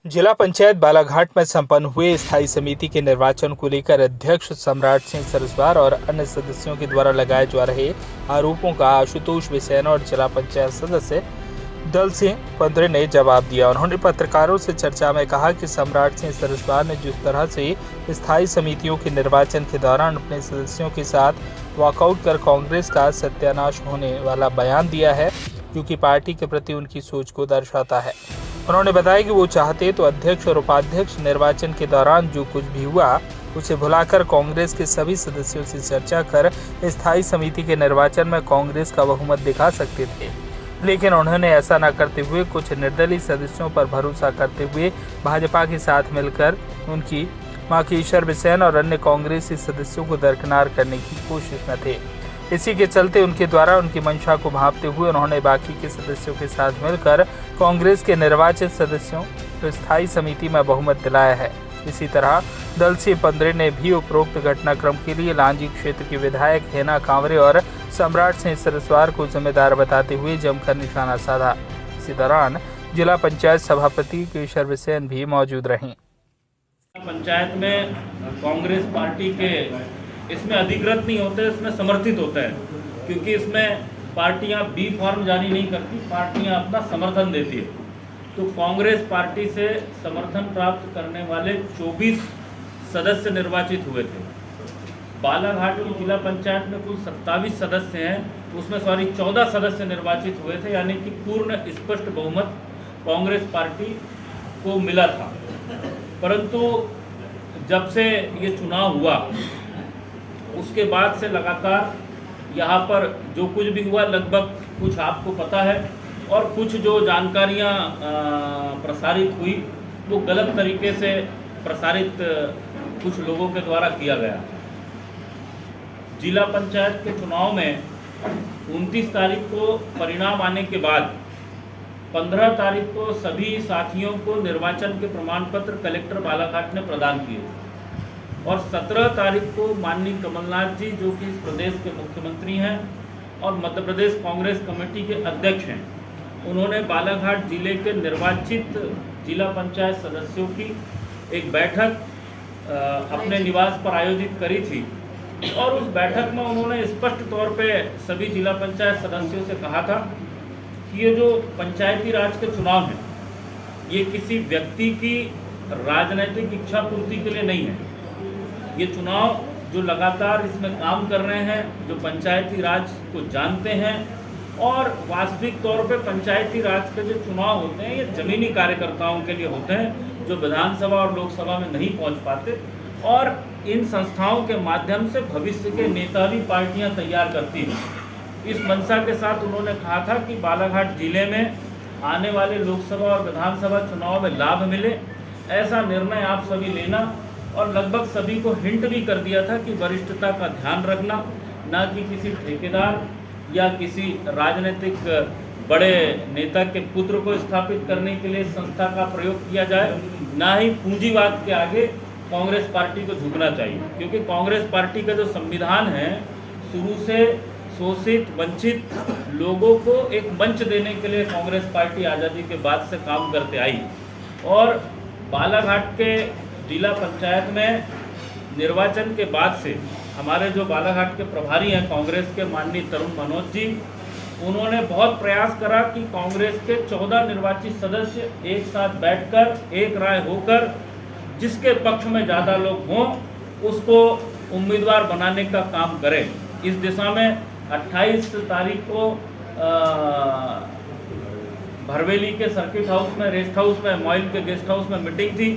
जिला पंचायत बालाघाट में संपन्न हुए स्थायी समिति के निर्वाचन को लेकर अध्यक्ष सम्राट सिंह सरस्वार और अन्य सदस्यों के द्वारा लगाए जा रहे आरोपों का आशुतोष बिसेन और जिला पंचायत सदस्य दल सिंह पंद्रे ने जवाब दिया। उन्होंने पत्रकारों से चर्चा में कहा कि सम्राट सिंह सरस्वार ने जिस तरह से स्थायी समितियों के निर्वाचन के दौरान अपने सदस्यों के साथ वॉकआउट कर कांग्रेस का सत्यानाश होने वाला बयान दिया है, जो कि पार्टी के प्रति उनकी सोच को दर्शाता है। उन्होंने बताया कि वो चाहते तो अध्यक्ष और उपाध्यक्ष निर्वाचन के दौरान जो कुछ भी हुआ उसे भुलाकर कांग्रेस के सभी सदस्यों से चर्चा कर स्थायी समिति के निर्वाचन में कांग्रेस का बहुमत दिखा सकते थे, लेकिन उन्होंने ऐसा न करते हुए कुछ निर्दलीय सदस्यों पर भरोसा करते हुए भाजपा के साथ मिलकर उनकी माखीश्वर बिसेन और अन्य कांग्रेसी सदस्यों को दरकिनार करने की कोशिश में थे। इसी के चलते उनके द्वारा उनकी मंशा को भांपते हुए उन्होंने बाकी के सदस्यों के साथ मिलकर कांग्रेस के निर्वाचित सदस्यों को स्थायी समिति में बहुमत दिलाया है। इसी तरह दल सिंह पंद्रे ने भी उपरोक्त घटनाक्रम के लिए लांजी क्षेत्र के विधायक हेना कांवरे और सम्राट सिंह सरस्वार को जिम्मेदार बताते हुए जमकर निशाना साधा। इसी दौरान जिला पंचायत सभापति केशर बिसेन भी मौजूद रहीं। पंचायत में कांग्रेस पार्टी के इसमें अधिकृत नहीं होते, इसमें समर्थित होता है, क्योंकि इसमें पार्टियां बी फॉर्म जारी नहीं करती, पार्टियां अपना समर्थन देती है। तो कांग्रेस पार्टी से समर्थन प्राप्त करने वाले 24 सदस्य निर्वाचित हुए थे। बालाघाट की जिला पंचायत में कुल 27 सदस्य हैं, उसमें 14 सदस्य निर्वाचित हुए थे, यानी कि पूर्ण स्पष्ट बहुमत कांग्रेस पार्टी को मिला था। परंतु जब से ये चुनाव हुआ उसके बाद से लगातार यहाँ पर जो कुछ भी हुआ, लगभग कुछ आपको पता है और कुछ जो जानकारियाँ प्रसारित हुई वो गलत तरीके से प्रसारित कुछ लोगों के द्वारा किया गया। जिला पंचायत के चुनाव में 29 तारीख को परिणाम आने के बाद 15 तारीख को सभी साथियों को निर्वाचन के प्रमाण पत्र कलेक्टर बालाघाट ने प्रदान किए और 17 तारीख को माननीय कमलनाथ जी, जो कि इस प्रदेश के मुख्यमंत्री हैं और मध्य प्रदेश कांग्रेस कमेटी के अध्यक्ष हैं, उन्होंने बालाघाट जिले के निर्वाचित जिला पंचायत सदस्यों की एक बैठक अपने निवास पर आयोजित करी थी और उस बैठक में उन्होंने स्पष्ट तौर पे सभी जिला पंचायत सदस्यों से कहा था कि ये जो पंचायती राज के चुनाव हैं, ये किसी व्यक्ति की राजनीतिक इच्छा पूर्ति के लिए नहीं है। ये चुनाव जो लगातार इसमें काम कर रहे हैं, जो पंचायती राज को जानते हैं और वास्तविक तौर पे पंचायती राज के जो चुनाव होते हैं ये जमीनी कार्यकर्ताओं के लिए होते हैं, जो विधानसभा और लोकसभा में नहीं पहुंच पाते, और इन संस्थाओं के माध्यम से भविष्य के नेता भी पार्टियां तैयार करती हैं। इस मंशा के साथ उन्होंने कहा था कि बालाघाट जिले में आने वाले लोकसभा और विधानसभा चुनाव में लाभ मिले, ऐसा निर्णय आप सभी लेना, और लगभग सभी को हिंट भी कर दिया था कि वरिष्ठता का ध्यान रखना, ना कि किसी ठेकेदार या किसी राजनीतिक बड़े नेता के पुत्र को स्थापित करने के लिए संस्था का प्रयोग किया जाए, ना ही पूंजीवाद के आगे कांग्रेस पार्टी को झुकना चाहिए, क्योंकि कांग्रेस पार्टी का जो संविधान है शुरू से शोषित वंचित लोगों को एक मंच देने के लिए कांग्रेस पार्टी आज़ादी के बाद से काम करते आई। और बालाघाट के जिला पंचायत में निर्वाचन के बाद से हमारे जो बालाघाट के प्रभारी हैं कांग्रेस के माननीय तरुण मनोज जी, उन्होंने बहुत प्रयास करा कि कांग्रेस के 14 निर्वाचित सदस्य एक साथ बैठकर एक राय होकर जिसके पक्ष में ज़्यादा लोग हों उसको उम्मीदवार बनाने का काम करें। इस दिशा में 28 तारीख को भरवेली के सर्किट हाउस में, रेस्ट हाउस में, मॉइल के गेस्ट हाउस में मीटिंग थी,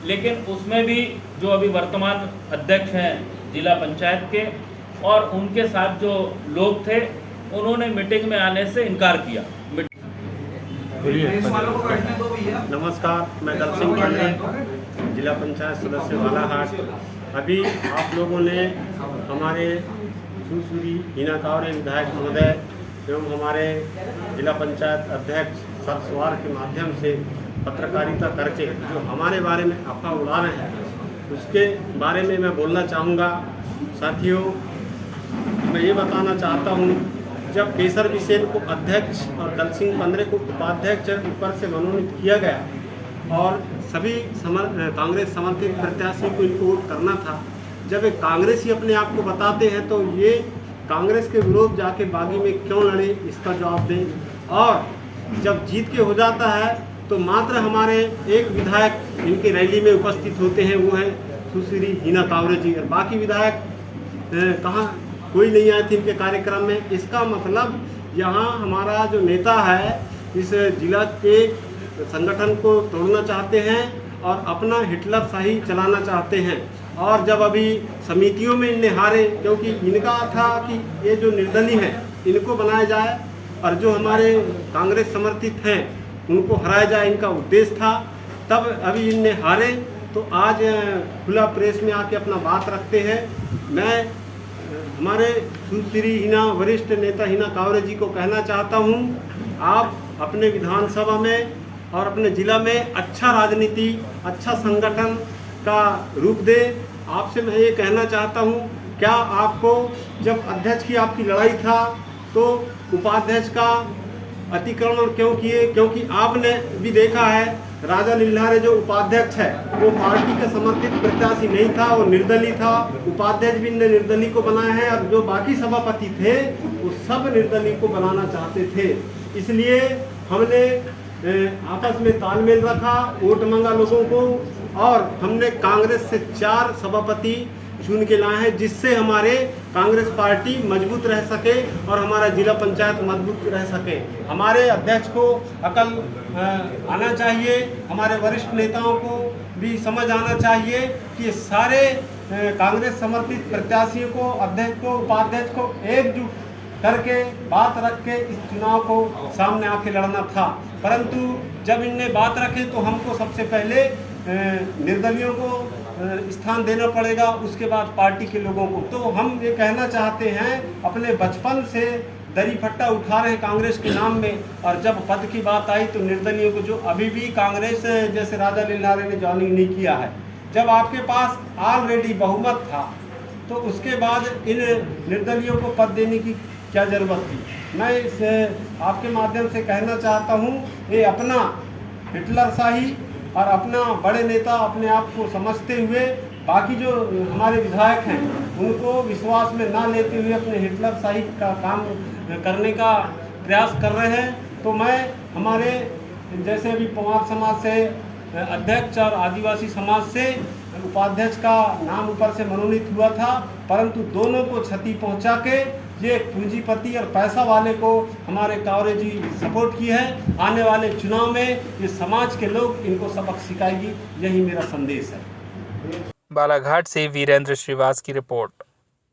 लेकिन उसमें भी जो अभी वर्तमान अध्यक्ष हैं जिला पंचायत के और उनके साथ जो लोग थे उन्होंने मीटिंग में आने से इनकार किया। नमस्कार, मैं दल सिंह पंद्रे, जिला पंचायत सदस्य बालाघाट। अभी आप लोगों ने हमारे सुश्री हेना कांवरे विधायक महोदय एवं हमारे जिला पंचायत अध्यक्ष सरस्वार के माध्यम से पत्रकारिता करके जो हमारे बारे में अफवाह उड़ा रहे हैं उसके बारे में मैं बोलना चाहूँगा। साथियों, मैं ये बताना चाहता हूँ, जब केशर बिसेन को अध्यक्ष और दल सिंह पंद्रे को उपाध्यक्ष ऊपर से मनोनीत किया गया और सभी कांग्रेस समर्थित प्रत्याशी को इनको वोट करना था। जब एक कांग्रेसी अपने आप को बताते हैं तो ये कांग्रेस के विरोध जाके बागी में क्यों लड़े, इसका जवाब दें। और जब जीत के हो जाता है तो मात्र हमारे एक विधायक इनकी रैली में उपस्थित होते हैं, वो हैं सुश्री हिना कांवरे जी, और बाकी विधायक कहाँ कोई नहीं आए थे इनके कार्यक्रम में। इसका मतलब यहाँ हमारा जो नेता है इस जिला के संगठन को तोड़ना चाहते हैं और अपना हिटलर शाही चलाना चाहते हैं। और जब अभी समितियों में इन्हें हारे, क्योंकि इनका था कि ये जो निर्दलीय हैं इनको बनाया जाए और जो हमारे कांग्रेस समर्थित हैं उनको हराया जाए, इनका उद्देश्य था। तब अभी इन्हें हारे तो आज खुला प्रेस में आके अपना बात रखते हैं। मैं हमारे सुश्री हिना वरिष्ठ नेता हिना कांवरे जी को कहना चाहता हूं, आप अपने विधानसभा में और अपने जिला में अच्छा राजनीति, अच्छा संगठन का रूप दे। आपसे मैं ये कहना चाहता हूं, क्या आपको जब अध्यक्ष की आपकी लड़ाई था तो उपाध्यक्ष का अतिक्रमण क्यों किए? क्योंकि आपने भी देखा है राजा लिल्हारे जो उपाध्यक्ष है वो पार्टी के समर्थित प्रत्याशी नहीं था, वो निर्दलीय था। उपाध्यक्ष भी ने निर्दलीय को बनाया है और जो बाकी सभापति थे वो सब निर्दलीय को बनाना चाहते थे। इसलिए हमने आपस में तालमेल रखा, वोट मांगा लोगों को और हमने कांग्रेस से 4 सभापति चुन के लाए हैं, जिससे हमारे कांग्रेस पार्टी मजबूत रह सके और हमारा जिला पंचायत मजबूत रह सके। हमारे अध्यक्ष को अकल आना चाहिए, हमारे वरिष्ठ नेताओं को भी समझ आना चाहिए कि सारे कांग्रेस समर्थित प्रत्याशियों को, अध्यक्ष को, उपाध्यक्ष को एकजुट करके बात रख के इस चुनाव को सामने आके लड़ना था। परंतु जब इनने बात रखे तो हमको सबसे पहले निर्दलियों को स्थान देना पड़ेगा, उसके बाद पार्टी के लोगों को। तो हम ये कहना चाहते हैं, अपने बचपन से दरी फट्टा उठा रहे हैं कांग्रेस के नाम में, और जब पद की बात आई तो निर्दलियों को, जो अभी भी कांग्रेस जैसे राजा लिल्हारे ने ज्वाइनिंग नहीं किया है, जब आपके पास ऑलरेडी बहुमत था तो उसके बाद इन निर्दलियों को पद देने की क्या ज़रूरत थी। मैं इस आपके माध्यम से कहना चाहता हूँ, ये अपना हिटलरशाही और अपना बड़े नेता अपने आप को समझते हुए बाकी जो हमारे विधायक हैं उनको विश्वास में ना लेते हुए अपने हिटलरशाही का काम करने का प्रयास कर रहे हैं। तो मैं हमारे जैसे अभी पवार समाज से अध्यक्ष और आदिवासी समाज से उपाध्यक्ष का नाम ऊपर से मनोनीत हुआ था, परंतु दोनों को क्षति पहुंचा के ये पूंजीपति और पैसा वाले को हमारे कांवरे जी सपोर्ट की है। आने वाले चुनाव में ये समाज के लोग इनको सबक सिखाएगी, यही मेरा संदेश है। बालाघाट से वीरेंद्र श्रीवास की रिपोर्ट।